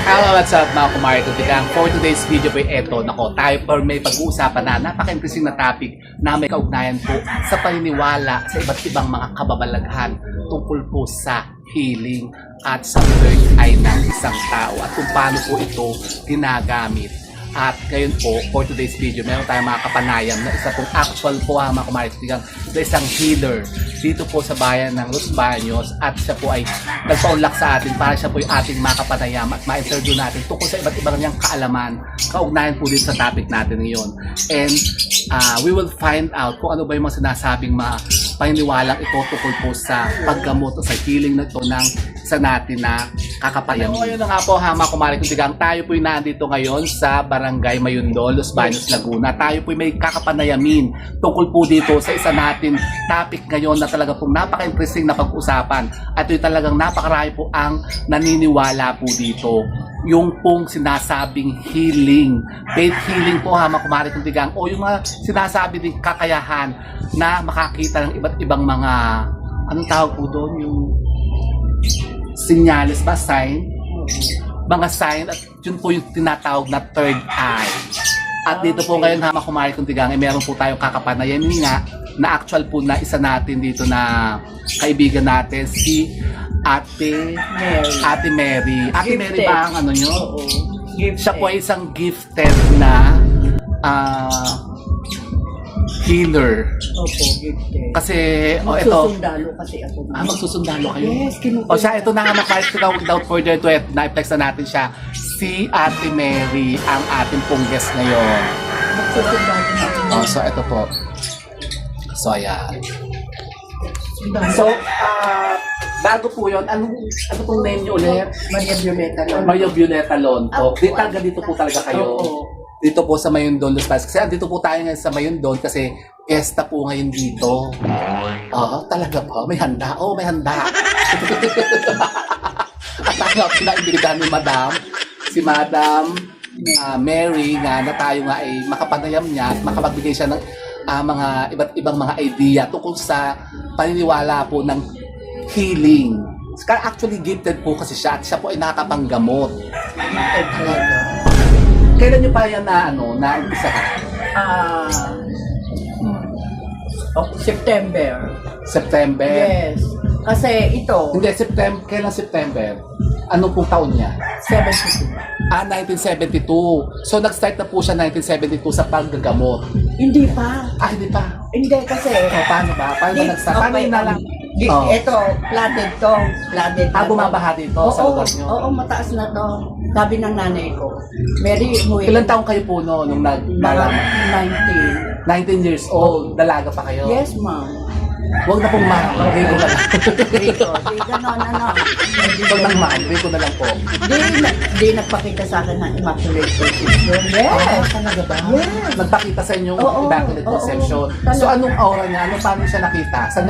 Hello, what's up mga kumari kutigang? For today's video po eto, nako, tayo po may pag-uusapan na napaka-interesting na topic na may kaugnayan po sa paniniwala sa iba't ibang mga kababalaghan tungkol po sa healing at sa third eye ng isang tao at kung paano po ito ginagamit. At ngayon po, for today's video, meron tayong mga kapanayam na isa pong actual po mga kumari kutigang na isang healer dito po sa bayan ng Los Baños at siya po ay nagpa-unlock sa atin para siya po yung ating makapanayam at ma-interview natin tungkol sa iba't ibang niyang kaalaman, kaugnayan po din sa topic natin ngayon. And we will find out kung ano ba yung mga sinasabing mga paniniwalang ito tungkol po sa paggamot o sa healing na ito ng isa natin na kakapayam. So, ngayon na nga po mga kumari kutigang, tayo po yung nandito ngayon sa Barangay Mayundol, Los Baños, Laguna. Tayo po may kakapanayamin tungkol po dito sa isa natin topic ngayon na talaga pong napaka-interesting na pag-usapan. At ito talagang napakarami po ang naniniwala po dito. Yung pong sinasabing healing. Faith healing po mga kumari kutigang o yung mga sinasabi din kakayahan na makakita ng iba't ibang mga anong tawag po doon? Yung sinyales ba? Sign? Mga sign at yun po yung tinatawag na third eye. At dito po ngayon mga kumari kutigang meron po tayong kakapanayamin nga na actual po na isa natin dito na kaibigan natin si Ate Mary. Ate Mary ba ang ano nyo? Oo. Siya po ay isang gifted na healer. Opo, gifted. Kasi, ito. Magsusundalo kasi ako. Magsusundalo kayo? Yes, kinukuha. O siya, ito na nga mga without further ado, na-flex na natin siya. Si Ate Mary ang ating pong guest ngayon. Magsusundalo natin. So, ito po. So, ayan. Sundalo. So, bago po yun, ano pong name niyo ulit? Maria Violeta lang. Maria Violeta Lonto. Dito po talaga kayo. Oo. Dito po sa Mayundon, Los Baños. Kasi andito po tayo ngayon sa Mayundon kasi fiesta po ngayon dito. Oo, talaga po. May handa. Oo, may handa. At tayo pinaibigyan ni Madam, si Madam Mary nga na tayo nga ay makapanayam niya at makapagbigay siya ng mga iba't ibang mga idea tungkol sa paniniwala po ng healing. Actually gifted po kasi siya at siya po ay nakakapanggamot. Gifted talaga. Kailan niyo pa yan na umpisa ka? September. September? Yes. Kasi ito, Hindi, September. Kailan September? Anong pong taon niya? 72. 1972. So, nag-start na po siya 1972 sa paggagamot. Hindi pa. Hindi pa. Hindi kasi. Paano ba? Paano ba nag-start? Paano yun na lang? Ito, flooded to. Flooded na to. Bumabaha dito sa lugar niyo? Oo, mataas na to. Sabi ng nanay ko, Mary, umuwi. Ilan taong kayo po noon nung Mga nag-malaman? 19 years old. Dalaga pa kayo? Yes, ma'am. Huwag na pong ma'am. Rico na lang. Rico, di gano'n, Huwag nang ma'am. Rico na lang po. Di nagpakita sa akin ng Immaculate Conception. Yes! Talaga ba? Yes. Nagpakita sa inyong Oo, Immaculate oo, Conception. talaga. So, anong aura niya? Paano siya nakita? Saan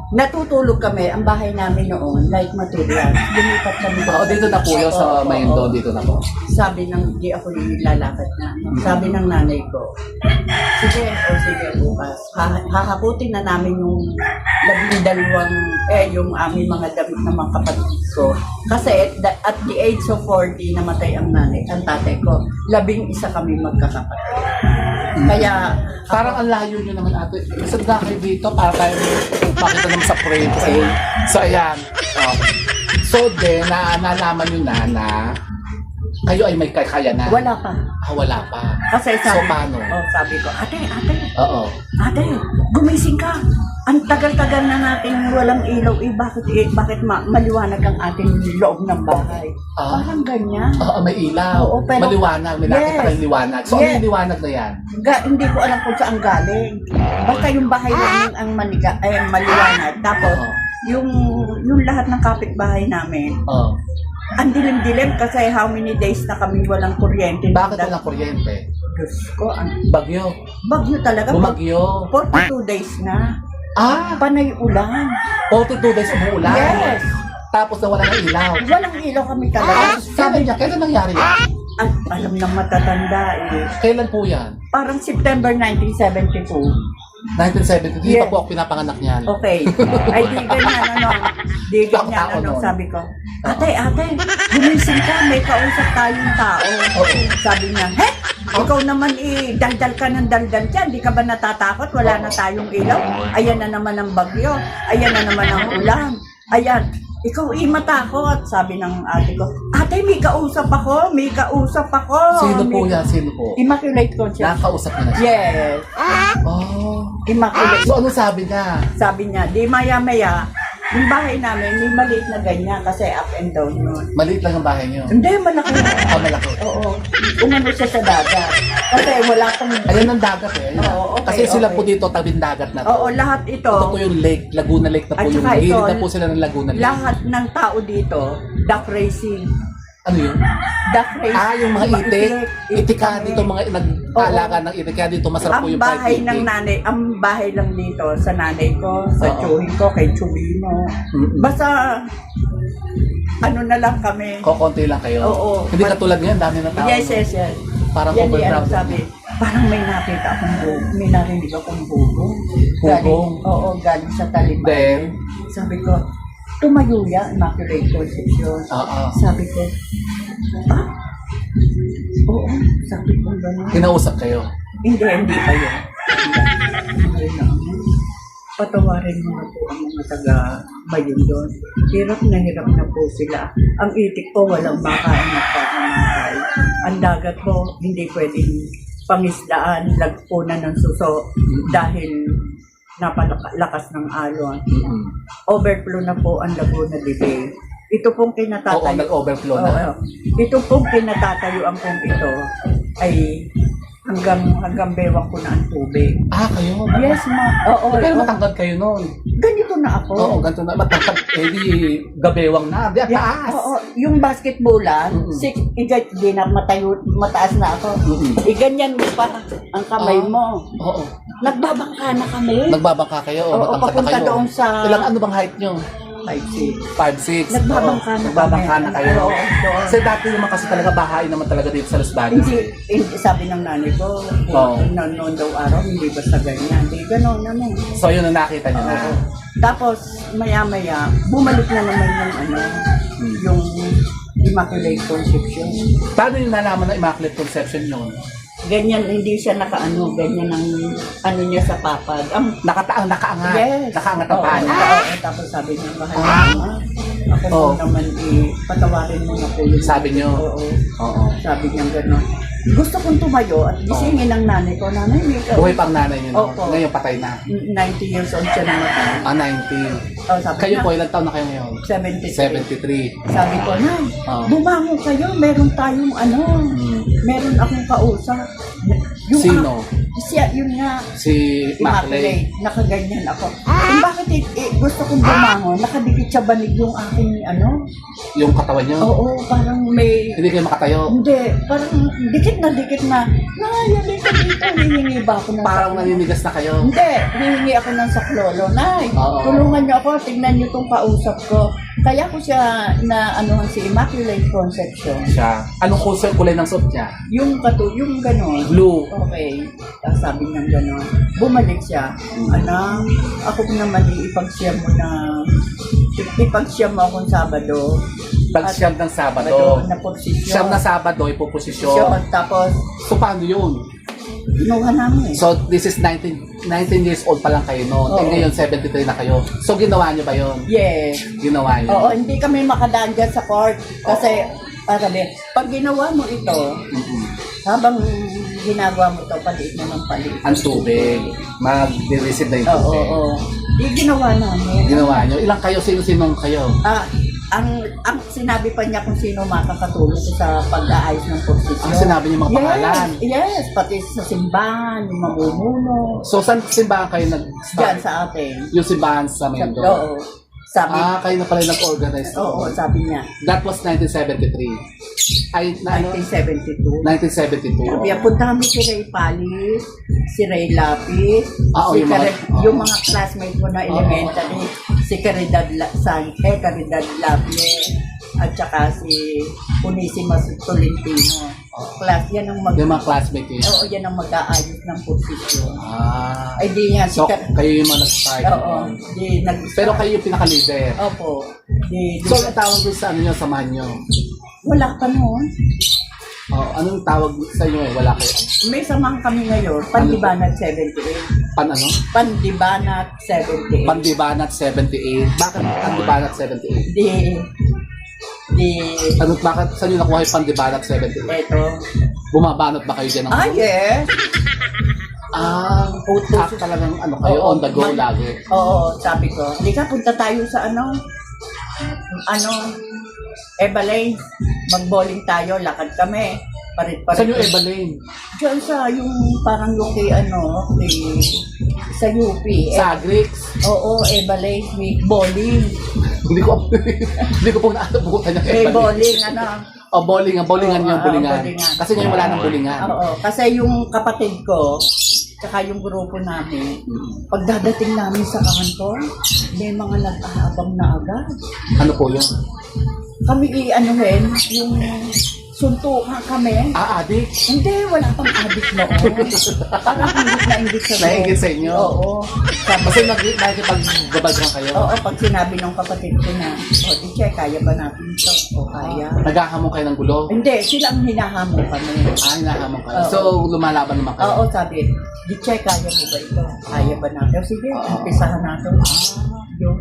Natutulog kami, ang bahay namin noon, like material. Lumipat kami. dito na po yun sa Mayundon. Dito na po. Sabi ng, di ako lalakad na. Sabi ng nanay ko, sige bukas. Hahakutin na namin yung 12, yung aming mga damit ng mga kapatid ko. Kasi at the age of 40, namatay ang nanay, ang tatay ko. 11 kami magkakapatid. Kaya, Parang ang layo nyo naman ate. Saan na kayo dito para tayo makita naman sa frame. So, ayan. So, nalaman nyo na kayo ay may kakayanan. wala pa. Wala pa. Kasi So, sabi, paano? sabi ko, ate, Oo. gumising ka. Ang tagal-tagal na natin walang ilaw. Bakit maliwanag ang ating loob ng bahay? Parang ganyan. Oo, may ilaw. Oo, pero- maliwanag. May nakita kayong liwanag. So, ano Yes. yung liwanag na yan? Hindi ko alam kung saan galing. Basta yung bahay namin ang maliwanag. Tapos, Oo. yung lahat ng kapitbahay namin, Oo. ang dilim-dilim kasi how many days na kami walang kuryente. Bakit walang kuryente? Diyos ko, Bagyo. bagyo talaga. Bumagyo. 42 days na. Panay ulan. 42 days umuulan. Yes. Tapos na walang ilaw. Walang ilaw kami talaga. Sabi niya, kailan nangyari yan? Alam ng matatanda eh. Kailan po yan? Parang September 1972. 1970, hindi Yes. pa po ako pinapanganak niyan. Okay. Ay, di ganyan, ano. Di ganyan, Tao ano, nun. sabi ko. Ate, gumising Gising ka, may kausap tayong tao. Sabi niya, he? Ikaw naman daldal ka ng daldal dyan. Di ka ba natatakot? Wala na tayong ilaw. Ayan na naman ang bagyo. Ayan na naman ang ulan. Ayan. Ikaw matakot. Sabi ng ate ko, ate, may kausap ako. May kausap ako. Sino po yan? Sino po? Immaculate Conception. Nakakausap niya na siya? Yes. Oh. Immaculate. So, ano sabi niya? Sabi niya, di maya-maya, yung bahay namin, may maliit na ganyan kasi up and down yun. Maliit lang ang bahay niyo. Hindi, malaki. Malaki. Oo. Umano siya sa dagat. Kasi wala pang... Ayan ang dagat eh. Ayan. Oo, okay, Kasi sila okay. po dito, tabing dagat na to. Oo, lahat ito. Ito po yung lake, Laguna Lake na po At yung saka ito, gilid na po sila ng Laguna Lake. Lahat ng tao dito, duck racing. Ano yun? Duck racing. Yung mga itik. Itika dito, mga nag-alaga ng itik. Kaya dito masarap po Ang yung fried bahay ng itik. nanay, ang bahay lang dito sa nanay ko, sa Oo. tsuhin ko, kay Chubino. Mm-mm. Basta, ano na lang kami. Kokonti lang kayo. Oo. Hindi katulad ngayon, dami na tao. Yes, yes, yes. Parang Yan, overcrowded. ano sabi, parang may nakita akong bugo. May narinig akong bugo. Bugong? Galing sa taliban. Then? Sabi ko, tumayo yan, Immaculate Conception. Oo. Sabi ko, oo, sabi ko gano'n. Kinausap kayo. Hindi pa yun. Patawarin mo na po ang mga taga-bayon doon. Hirap na po sila. Ang itik po, walang makain at pakamatay. Ang dagat po, hindi pwedeng pangisdaan, lagpunan ng suso dahil napalakas ng alon. Overflow na po ang Laguna de Bay. Ito pong Oo, kinatatayo. nag-overflow na. Oo. Ito pong kinatatayuan kong ito ay hanggang bewang ko na ang tubig. Kayo? Yes, Oo. Pero oo. matangkad kayo noon. Ganito na ako. Oo, ganito na. Matangkad. Di gabewang na. Di at taas. Oo, yung basketballan, Mm-mm. di na mataas na ako. Mm-mm. Ganyan mo pa ang kamay mo. Oo. Nagbabangka na kami. Nagbabangka kayo o Oo, matangkad na papunta kayo? doon sa- Ilang ano bang height nyo? 5'6". 5'6". Nagbabangka na Nagbabangka kami. na kayo. Oo, doon. Kasi dati naman kasi talaga bahay naman talaga dito sa Los Baños. Hindi, sabi ng nanay ko, Oo. noon daw araw, hindi basta ganyan. Hindi, gano'n, ano. So yun ang nakita nyo na. Oo. Tapos, maya-maya, bumalik na naman yung Immaculate Conception. Paano yung nalaman na Immaculate Conception yun? Ganyan, hindi siya ganyan ang ano niya sa papag. Nakaangat. Yes. Nakaangat ang Oo, paa. oo. Tapos sabi niya, mahal mo. Ako po Oo. naman, patawarin mo na po yun. Sabi niyo? Oo. Oo. Sabi niya gano'n. Gusto kong tumayo at gisingin ng nanay ko. Nanay, may Buhay pang nanay nyo. No? Opo. Ngayon patay na. 90 years old siya namatay. 90. Oh, sabi Kayo niya, po, ilang taon na kayo ngayon? 73. 73. Sabi ko, Nay, Oo. bumangon kayo. Meron tayong meron akong kausap. Sino? Siya, yun nga. Si Immaculate. Nakaganyan ako. Bakit gusto kong bumangon? Nakadikit sa banig yung aking Yung katawan nyo? Oo, parang may... Hindi kayo makatayo? Hindi, parang dikit na. Nay, halika dito. Hihingi ba ako ng Parang saklo? naninigas na kayo? Hindi, hihingi ako ng saklolo. Nay, Oo. tulungan niyo ako. Tingnan niyo itong kausap ko. Kaya ko siya na si Immaculate Conception. Siya. Anong kulay ng suot niya? Yung gano'n. Blue. Okay. Tapos sabi niya gano'n. Bumalik siya. Anak, ako naman ipag-share mo akong Sabado. Pag siyam ng Sabado. Na posisyon. Siyam na Sabado, ipoposisyon. Tapos, So, paano yun? kinuha namin. So, this is 19 years old pa lang kayo noon. Oo. Ngayon, 73 na kayo. So, ginawa niyo ba yun? Yes. Ginawa niyo? Oo, hindi kami makadaan dyan sa court. Kasi, pag ginawa mo ito, Mm-mm. habang ginagawa mo ito, paliit mo ng paliit. Ang tubig. Mag-receive na yung Oo, tubig. oo. Ginawa namin. Ginawa niyo? Ilang kayo? Sino-sinong kayo? Ang sinabi pa niya kung sino makakatulong sa pag-aayos ng posisyon. Sinabi niyo mga pangalan? Yes, pati sa simbahan, yung mamumuno. So, saan simbahan kayo Diyan nag-start? sa atin. Yung simbahan sa Mendo? Oo. Sabi, Kayo na pala yung nag-organize. oo, sabi niya. That was 1973. Ay, 1972. 1972. Sabi, punta kami si Ray Palis, si Ray Lapis, yung yung mga classmate mo na elementary, si Caridad Lapie, at saka si Unisimas Tolentino. Yan ang Yung mga classmate niyo? Oo, yan ang mag-aayos ng posisyon. Ay di nga, So, kayo yung mga nag-start. Oo, di nag Pero kayo yung pinaka-leader. Opo. Di So, ang tawag doon sa ano nyo, samahan nyo? Wala pa noon. Oh, anong tawag sa inyo eh? Wala kayo. May samang kami ngayon, Pandibanat 78. Pan ano? Pandibanat 78. Pandibanat 78. Bakit Pandibanat 78? Di, Bakit saan nyo nakuha yung Pandibanat 78? eto. Bumabanat ba kayo dyan ng Yes. talagang ano kayo, Oo, on the go lagi. Oo, sabi ko. Hindi ka, punta tayo sa Ebalay. Mag-bowling tayo, lakad kami. Parit-parit. Saan yung Eva Lane? Diyan sa yung parang yung kay sa UP. Sa Agrix? Oo, Ebalay, may bowling. Hindi ko po naabutan yung May Eva Lane. bowling, Oh, bowlingan Oo, bowlingan. bowlingan. Kasi ngayon wala nang bowlingan. Oo, kasi yung kapatid ko, tsaka yung grupo namin, pagdadating namin sa kanto, may mga nag-aabang na agad. Ano po yun? Kami yung suntukan kami. Adik? Hindi, wala pang adik noon. Parang hindi na ingit sa Naingit sa inyo? Oo. Kasi nakikipag-babagran kayo? Oo, pag sinabi ng kapatid ko na, di check, kaya ba natin ito? O kaya. Naghahamon kayo ng gulo? Hindi, sila ang hinahamon kami. Hinahamon kayo. Oo. So, lumalaban naman kayo? Oo, sabi, di check, kaya mo ba ito? Kaya ba natin? O sige, umpisahan natin. Yun.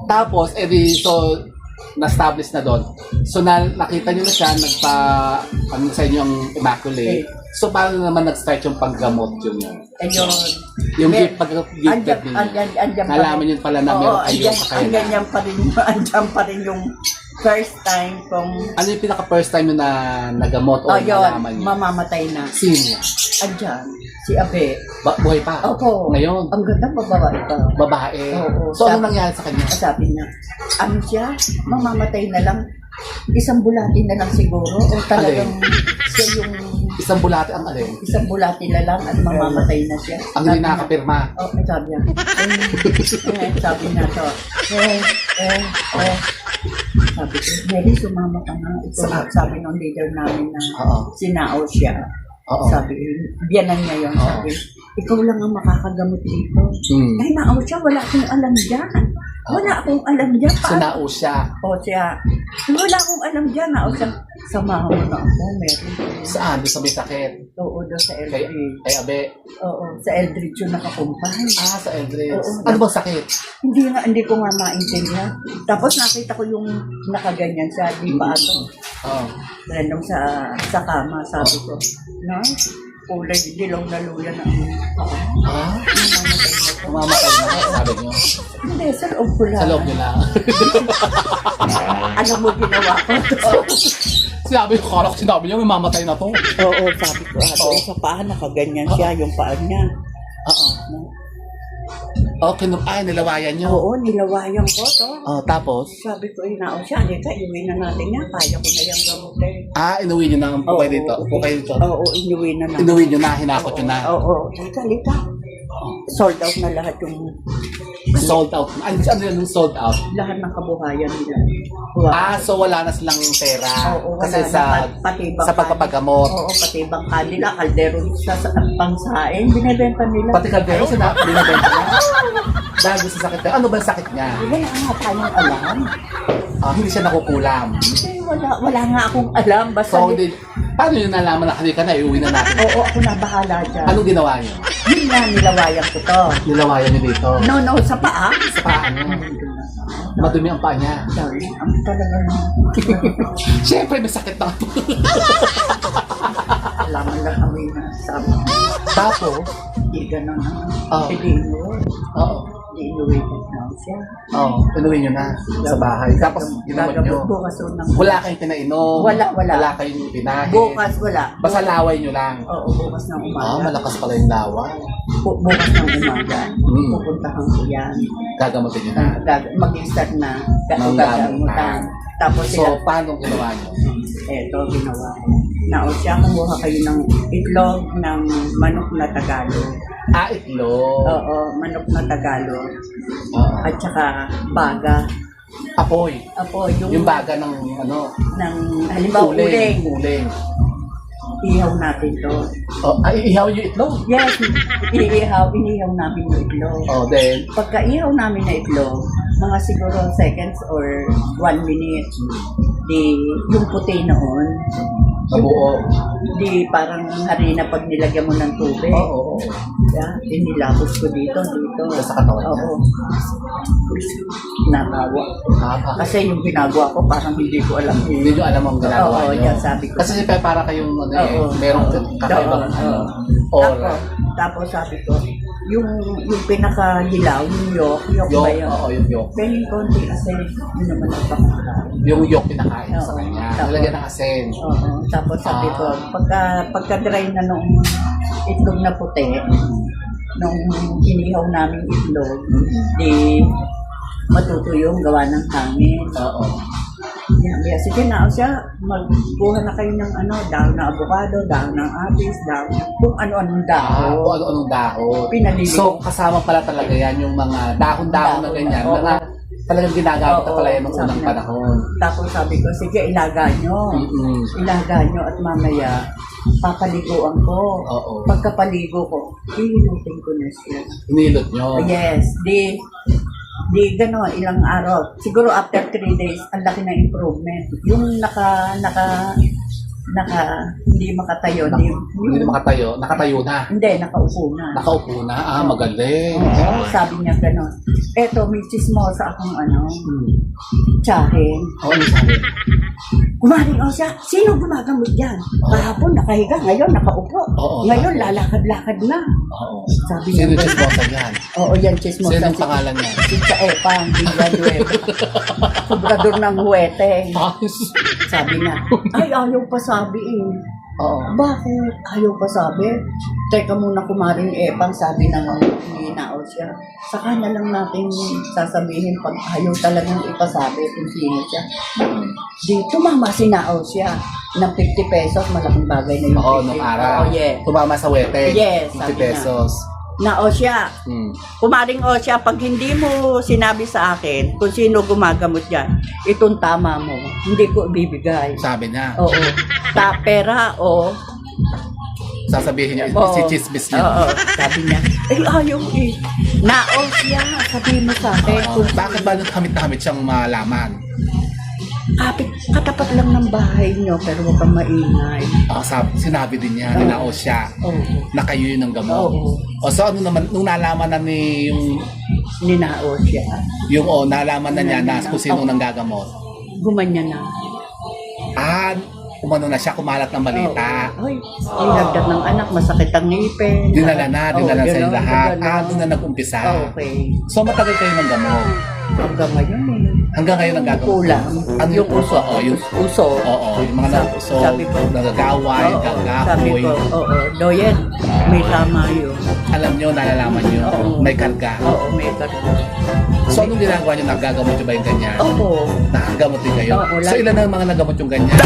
Tapos, so, na-establish na doon. So, nakita nyo na siya, sa inyo ang immaculate. So, paano naman nag-start yung paggamot yun? Ayun. Yung Mer- pag-gifted ninyo. Andyan pa Nalaman yun pala na meron kayo sa kayo. Andyan pa rin yung first time kung Ano yung pinaka-first time yun na nagamot o yun, nalaman nyo? mamamatay na. Sino niya? Andyan, si Abe. Buhay pa? Opo. Ngayon? Ang ganda babae pa. Babae? Oo. So, ano nangyari sa kanya? Sabi niya, siya, mamamatay na lang. Isang bulati na lang siguro. O talagang siya yung Isang bulate ang alin? isang bulati na lang at mamamatay na siya. Ang hindi nakakapirma. Sabi niya. Sabi niya to. Sabi ko, Mary, sumama ka na. Ito, sabi ng leader namin na Oo. sinao siya. Oo. Sabi, biyanan niya yun. Sabi, ikaw lang ang makakagamot dito. Ay, naaw siya, wala akong alam dyan. Wala akong alam dyan. Sinao siya. O siya, wala akong alam dyan. Naaw siya, samahan mo na ako, Mary. Saan? Doon sa may sakit? Oo, doon sa Kay Eldridge. Abe? Oo, sa Eldridge yung nakakumpay. Sa Eldridge. Oo. Ano bang sakit? Hindi ko nga maintindihan. Tapos nakita ko yung nakaganyan siya, di ba ato? Oo. Random sa kama, sabi ko. No? Kulay, dilaw na luya na Ah? Mamamatay na, sabi niyo. Hindi, sa loob ko lang. Sa loob niyo lang. Alam mo, ginawa ko to. Sinabi niyo, may mamatay na to. Oo, sabi ko. Sa paa, nakaganyan siya, yung paa niya. Oo. Okay, nilawayan niyo. Oo, nilawayan ko to. Tapos? Sabi ko, inao siya, halika, iuwi na natin yan. Kaya ko na yung gamutin. Inuwi niyo na ang pukay dito. Pukay dito. Oo, inuwi na natin. Inuwi niyo na, hinakot niyo na. Oo, halika. Sold out na lahat yung Sold out. Ano yun yung sold out? lahat ng kabuhayan nila. So wala na silang pera. Oo, wala Kasi na. Pati sa pagpapagamot. Oo, pati ibang kanila, kaldero sa pangsain, binibenta nila. Pati kaldero sa binibenta niya. Dahil sa sakit niya. Ano ba ang sakit niya? Wala nga tayong alam. Hindi siya nakukulam. Hindi, wala nga akong alam. Basta, So, paano yun nalaman na halika na, iuwi na natin? oo, ako na bahala dyan. Anong ginawa niyo? Yun nga, nilawayan ko to. Nilawayan niyo dito. No, sa paa. Sa paa niyo. Madumi ang paa niya. Sorry, ang talagang Siyempre, may sakit na. alaman lang kami na sabi. Tapos, Hindi ganun. Oo. Hindi mo. oo. Hindi inuwi ko na siya. Inuwi niyo na sa bahay. Tapos, ginamot niyo. Bukas unang. Wala kayong pinainom. Wala. Wala kayong pinahin. Bukas wala. Basta laway niyo lang. Oo, bukas ng umaga. Malakas pala yung laway. Bukas ng umaga. Pupuntahan ko yan. Gagamutin niyo na. Mag-start na. Ng Gagamutan. Tapos So, paano ginawa niyo? eto, ginawa ko. Siya, kumuha kayo ng itlog ng manok na Tagalog. Itlog. Oo, manok na Tagalog. Oo. At saka baga. Apoy. Apo, Yung baga ng ng halimbawa uling. Uling. Ihaw natin to. Ihaw yung itlog. Yes, inihaw namin yung itlog. Then, Pagka ihaw namin na itlog, mga siguro seconds or 1 minute, Di, yung puti noon, Mabuo. di parang harina pag nilagyan mo ng tubig. Oo. Yeah, inilapos ko dito. Sa katawan niya? Oo. Natawa. Kasi yung ginagawa ko, parang hindi ko alam. Hindi nyo alam ang ginagawa Oo, nyo. yan sabi ko. Kasi para kayong Oo. merong kakaibang Oo. aura. Tapos sabi ko, yung pinaka-hilaw, yung yok ba yun? Oo, yung yok. Pwedeng konti kasi yun naman ang pakakain. Yung yok pinakain sa Oo. kanya. Tapos- Nalagyan ng asin. Oo. Tapos sabi ko, pagka-dry na nung itlog na puti, nung inihaw namin itlog, di matutuyong gawa ng hangin. Oo. Yeah, sige na, o siya, magbuha na kayo ng dahon ng avocado, dahon ng apis, dahon, kung ano-anong Kung dahon. ano-anong dahon. Pinalili So, ko. kasama pala talaga yan yung mga dahon-dahon na ganyan. Oo. Mga talagang ginagamit na Oo, pala yan ng unang sabi niya. panahon. Tapos sabi ko, sige, ilaga nyo. Mm-mm. Ilaga nyo at mamaya, papaliguan ko. Oo. Pagkapaligo ko, hihilutin ko na siya. Inilot nyo. Yes, di gano'n, ilang araw. Siguro after 3 days, ang laki ng improvement. Yung hindi makatayo. Hindi na makatayo. Nakatayo na. Hindi, nakaupo na. Nakaupo na. Magaling. Oo, sabi niya gano'n. Eto, may chismosa akong tsahin. Oo, ano sabi? Kumaring o siya, sino gumagamot dyan? Kahapon nakahiga, ngayon nakaupo. Oo, Ngayon sabi. lalakad-lakad na. Oo. Sabi Sino niya. chismosa yan? Oo, yan chismosa. Sino ang pangalan niya? Si Chaepang, Villanueva. Sobrador ng huwete. Sabi niya, ay ayaw pa sabi eh. Oo. Bakit? Ayaw pa sabi? Teka muna kumaring Epang, sabi ng hinao siya. Saka na lang natin sasabihin pag ayaw talagang ipasabi kung sino siya. Di, tumama si Nao siya ng 50 pesos, malaking bagay na yung Oo, 50. nung araw. Oo, yes. Tumama sa wete. Yes, 50 sabi pesos. Nao siya. Hmm. Kumaring o siya, pag hindi mo sinabi sa akin kung sino gumagamot dyan, itong tama mo, hindi ko bibigay. Sabi niya. Oo. Pera o Sasabihin niya, Oo. si chismis niya. Oo, sabi niya, ayaw eh. Nao siya, sabihin mo sa akin. Oo. Bakit ba nung kamit-kamit siyang malaman? Katapat lang ng bahay niyo, pero huwag kang maingay. Sinabi din niya, ninao siya, Oo. na kayo yun ng gamot. Oo. O so ano naman, nung nalaman na ni Ninao siya. nalaman na niya na kung sino nang gagamot. Gumanya na. Umano na siya, kumalat ng balita. Ay, nilagdat ng anak, masakit ang ngipin. Dinala sa Oo, inyo lahat. gano'n. Doon na nag-umpisa. Okay. So matagal kayo ng gamot. Hanggang ngayon eh. Hanggang ngayon nagagamot. Kulang. Ano yung uso. Oo, yung uso. Oo, yung mga nag-uso, Sabi ko. nagagaway, Oo, sabi gagapoy. ko, oo. Doyen, may tama yun. Alam nyo, nalalaman nyo, Oo. may karga. Oo, may karga. So anong ginagawa nyo? Nagagamot nyo ba yung ganyan? Oo. Nakagamot din kayo? Oo, So ilan ang mga nagamot yung ganyan?